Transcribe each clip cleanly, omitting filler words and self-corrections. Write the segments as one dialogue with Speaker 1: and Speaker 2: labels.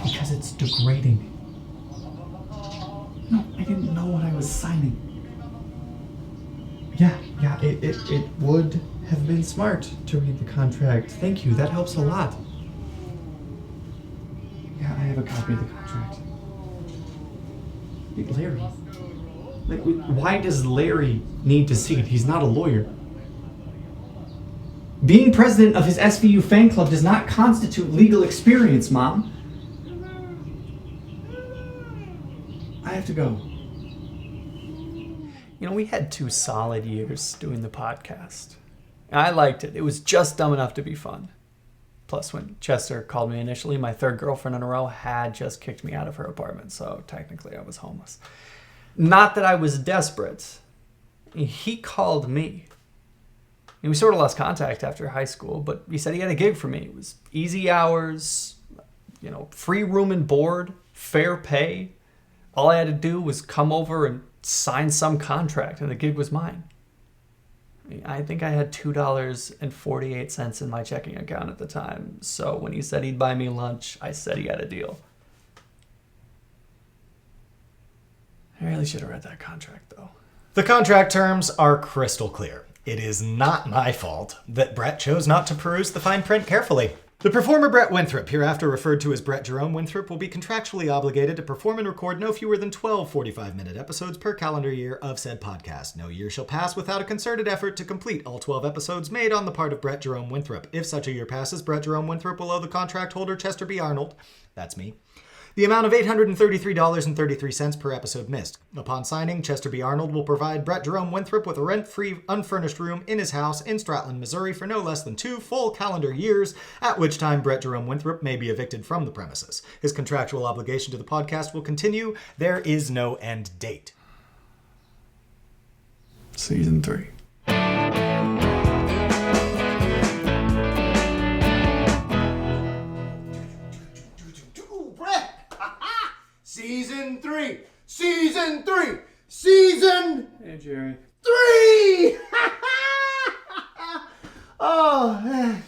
Speaker 1: Because it's degrading. No, I didn't know what I was signing. Yeah, it would have been smart to read the contract. Thank you, that helps a lot. Yeah, I have a copy of the contract. Wait, Larry? Like, why does Larry need to see it? He's not a lawyer. Being president of his SVU fan club does not constitute legal experience, Mom. I have to go. You know, we had 2 solid years doing the podcast. I liked it. It was just dumb enough to be fun. Plus, when Chester called me initially, my 3rd girlfriend in a row had just kicked me out of her apartment, so technically I was homeless. Not that I was desperate. He called me. And we sort of lost contact after high school, but he said he had a gig for me. It was easy hours, free room and board, fair pay. All I had to do was come over and sign some contract, and the gig was mine. I think I had $2.48 in my checking account at the time, so when he said he'd buy me lunch, I said he had a deal. I really should have read that contract, though.
Speaker 2: The contract terms are crystal clear. It is not my fault that Brett chose not to peruse the fine print carefully. The performer Brett Winthrop, hereafter referred to as Brett Jerome Winthrop, will be contractually obligated to perform and record no fewer than 12 45-minute episodes per calendar year of said podcast. No year shall pass without a concerted effort to complete all 12 episodes made on the part of Brett Jerome Winthrop. If such a year passes, Brett Jerome Winthrop will owe the contract holder Chester B. Arnold, that's me, the amount of $833.33 per episode missed. Upon signing, Chester B. Arnold will provide Brett Jerome Winthrop with a rent-free, unfurnished room in his house in Stratland, Missouri for no less than 2 full calendar years, at which time Brett Jerome Winthrop may be evicted from the premises. His contractual obligation to the podcast will continue. There is no end date.
Speaker 1: Season 3.
Speaker 3: Season 3! Season 3! Season...
Speaker 1: Hey, Jerry.
Speaker 3: 3! Oh, man.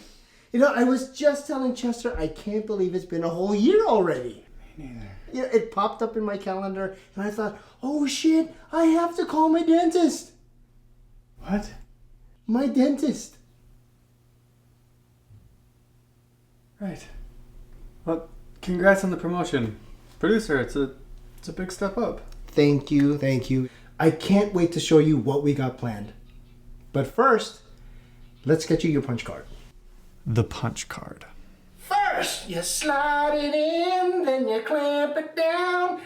Speaker 3: I was just telling Chester, I can't believe it's been a whole year already.
Speaker 1: Me neither.
Speaker 3: It popped up in my calendar, and I thought, oh shit, I have to call my dentist.
Speaker 1: What?
Speaker 3: My dentist.
Speaker 1: Right. Well, congrats on the promotion. Producer, it's a big step up.
Speaker 3: Thank you. I can't wait to show you what we got planned. But first, let's get you your punch card.
Speaker 1: The punch card.
Speaker 3: First, you slide it in, then you clamp it down.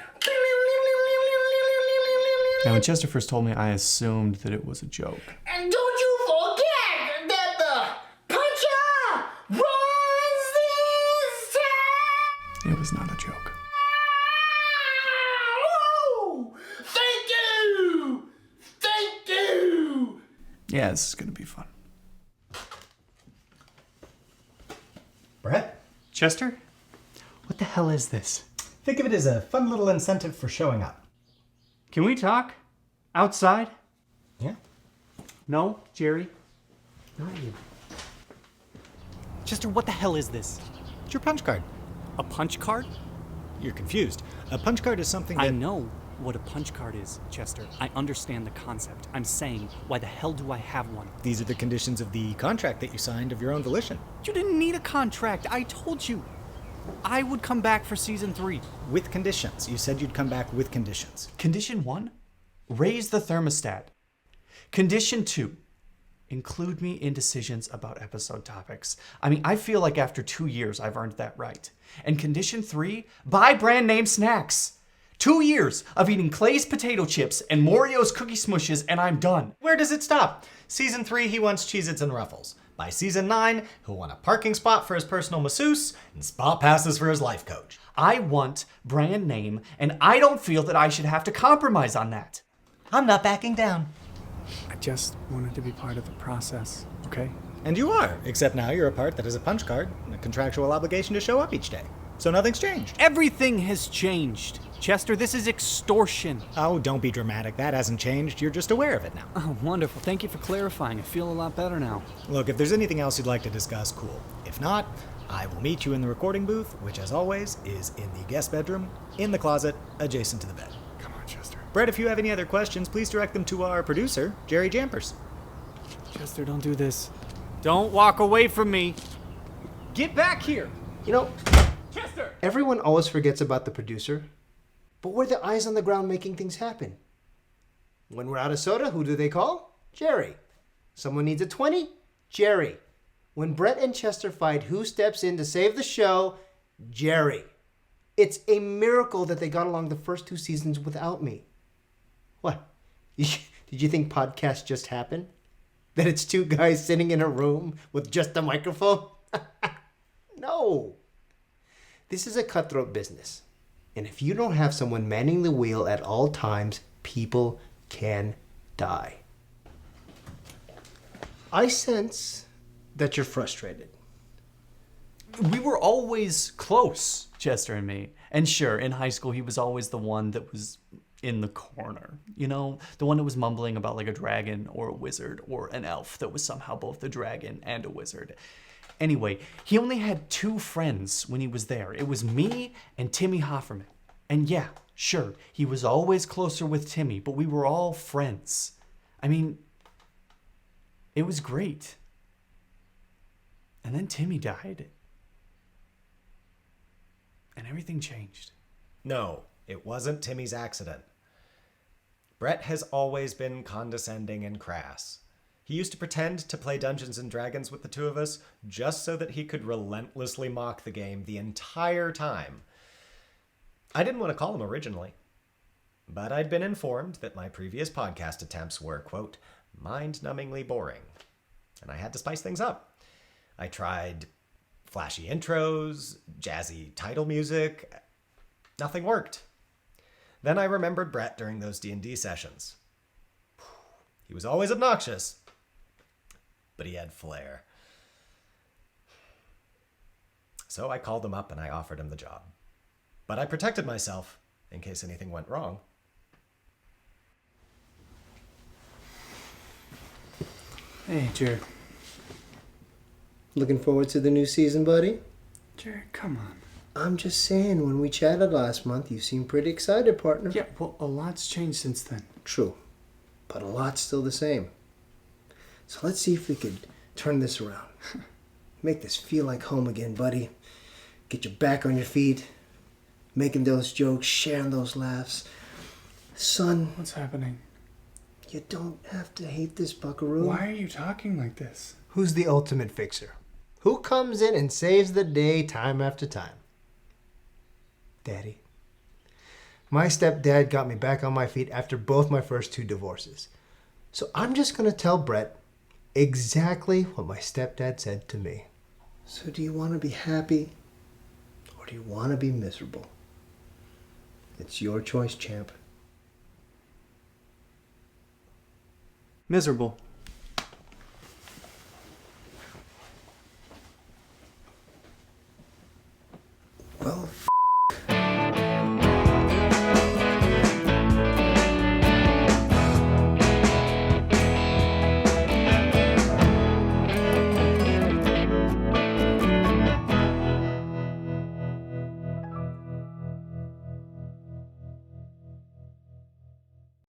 Speaker 1: Now, when Chester first told me, I assumed that it was a joke.
Speaker 3: And don't you forget that the puncher runs this town.
Speaker 1: It was not a joke.
Speaker 3: Thank you!
Speaker 1: Yeah, this is going to be fun.
Speaker 2: Brett?
Speaker 1: Chester? What the hell is this?
Speaker 2: Think of it as a fun little incentive for showing up.
Speaker 1: Can we talk? Outside?
Speaker 2: Yeah?
Speaker 1: No, Jerry?
Speaker 2: Not you. Chester, what the hell is this? It's your punch card.
Speaker 4: A punch card?
Speaker 2: You're confused. A punch card is something that...
Speaker 4: I know what a punch card is, Chester. I understand the concept. I'm saying, why the hell do I have one?
Speaker 2: These are the conditions of the contract that you signed of your own volition.
Speaker 4: You didn't need a contract. I told you. I would come back for season 3.
Speaker 2: With conditions. You said you'd come back with conditions.
Speaker 1: Condition 1, raise the thermostat. Condition 2, include me in decisions about episode topics. I feel like after 2 years, I've earned that right. And condition 3, buy brand name snacks. 2 years of eating Clay's potato chips and Morio's cookie smushes, and I'm done.
Speaker 2: Where does it stop? Season 3, he wants Cheez-Its and Ruffles. By season 9, he'll want a parking spot for his personal masseuse and spa passes for his life coach.
Speaker 1: I want brand name, and I don't feel that I should have to compromise on that.
Speaker 2: I'm not backing down.
Speaker 1: I just wanted to be part of the process, okay?
Speaker 2: And you are, except now you're a part that has a punch card and a contractual obligation to show up each day. So nothing's changed.
Speaker 4: Everything has changed. Chester, this is extortion.
Speaker 2: Oh, don't be dramatic. That hasn't changed. You're just aware of it now.
Speaker 4: Oh, wonderful. Thank you for clarifying. I feel a lot better now.
Speaker 2: Look, if there's anything else you'd like to discuss, cool. If not, I will meet you in the recording booth, which, as always, is in the guest bedroom, in the closet, adjacent to the bed.
Speaker 4: Come on, Chester.
Speaker 2: Brett, if you have any other questions, please direct them to our producer, Jerry Jampers.
Speaker 4: Chester, don't do this. Don't walk away from me. Get back here.
Speaker 3: You know,
Speaker 4: Chester!
Speaker 3: everyone always forgets about the producer, but we're the eyes on the ground making things happen. When we're out of soda, who do they call? Jerry. Someone needs a 20? Jerry. When Brett and Chester fight, who steps in to save the show? Jerry. It's a miracle that they got along the first 2 seasons without me. What? Did you think podcasts just happen? That it's 2 guys sitting in a room with just a microphone? No. This is a cutthroat business. And if you don't have someone manning the wheel at all times, people can die. I sense that you're frustrated.
Speaker 1: We were always close, Chester and me. And sure, in high school, he was always the one that was in the corner. You know, the one that was mumbling about like a dragon or a wizard or an elf that was somehow both a dragon and a wizard. Anyway, he only had 2 friends when he was there. It was me and Timmy Hofferman. And yeah, sure, he was always closer with Timmy, but we were all friends. I mean, it was great. And then Timmy died. And everything changed.
Speaker 2: No, it wasn't Timmy's accident. Brett has always been condescending and crass. He used to pretend to play Dungeons and Dragons with the 2 of us just so that he could relentlessly mock the game the entire time. I didn't want to call him originally, but I'd been informed that my previous podcast attempts were, quote, mind-numbingly boring, and I had to spice things up. I tried flashy intros, jazzy title music. Nothing worked. Then I remembered Brett during those D&D sessions. He was always obnoxious, but he had flair. So I called him up and I offered him the job. But I protected myself in case anything went wrong.
Speaker 4: Hey, Jared.
Speaker 3: Looking forward to the new season, buddy?
Speaker 4: Jared, come on.
Speaker 3: I'm just saying, when we chatted last month, you seemed pretty excited, partner.
Speaker 4: Yeah, well, a lot's changed since then.
Speaker 3: True, but a lot's still the same. So let's see if we could turn this around. Make this feel like home again, buddy. Get you back on your feet, making those jokes, sharing those laughs. Son,
Speaker 4: What's happening?
Speaker 3: you don't have to hate this buckaroo.
Speaker 4: Why are you talking like this?
Speaker 3: Who's the ultimate fixer? Who comes in and saves the day time after time? Daddy. My stepdad got me back on my feet after both my first 2 divorces. So I'm just going to tell Brett exactly what my stepdad said to me. So do you want to be happy or do you want to be miserable? It's your choice, champ.
Speaker 1: Miserable.